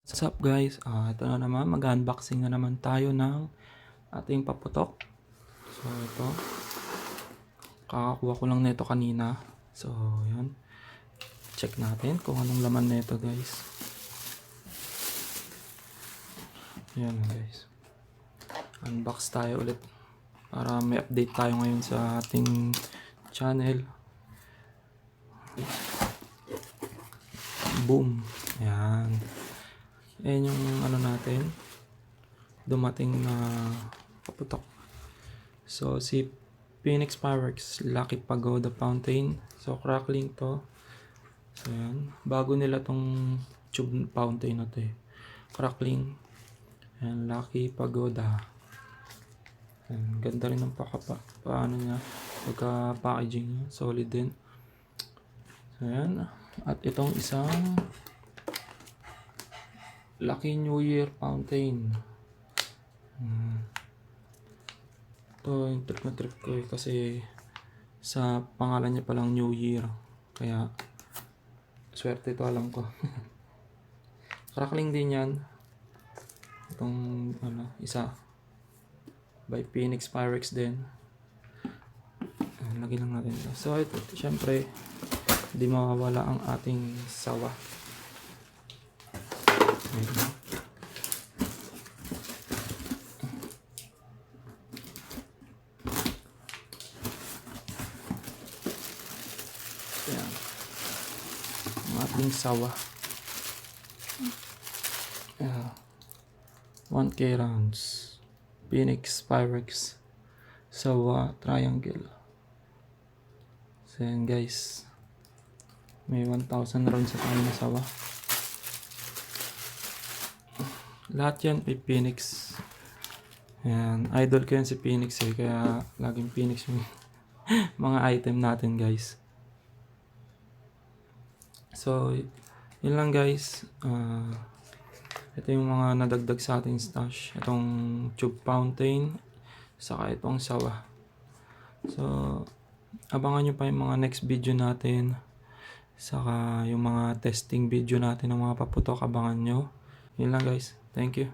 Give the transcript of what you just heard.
What's up guys? Ito na naman, mag-unboxing na naman tayo ng ating paputok. So ito, kakakuha ko lang nito kanina. So yun, check natin kung anong laman nito guys. Yan guys, unbox tayo ulit para may update tayo ngayon sa ating channel. Boom, yan. Ayan yung ano natin, dumating na paputok. So si Phoenix Fireworks Lucky Pagoda Fountain. So crackling to. So ayan, bago nila tong tube fountain na to eh. Crackling and Lucky Pagoda. Ayan, ganda rin ng paano niya, pagka packaging niya, solid din. So ayan, at itong isang Lucky New Year Fountain. Ito yung trip na trip ko eh, kasi sa pangalan niya palang New Year. Kaya swerte ito, alam ko. Crackling din yan. Itong isa by Phoenix Fireworks din. Lagyan lang natin ito. So ito, syempre hindi mawawala ang ating sawa. Ayan. Ang ating sawa. 1K rounds. Phoenix Fireworks Sawa Triangle. So yan guys, may 1,000 rounds sa tayo na sawa. Lahat yan ay Phoenix. Yan, idol ko yan si Phoenix eh, kaya laging Phoenix yung mga item natin guys. So yun lang guys. Ito yung mga nadagdag sa ating stash. Itong tube fountain, saka itong sawa. So abangan nyo pa yung mga next video natin, saka yung mga testing video natin ng mga paputok, abangan nyo. Yun lang guys, thank you.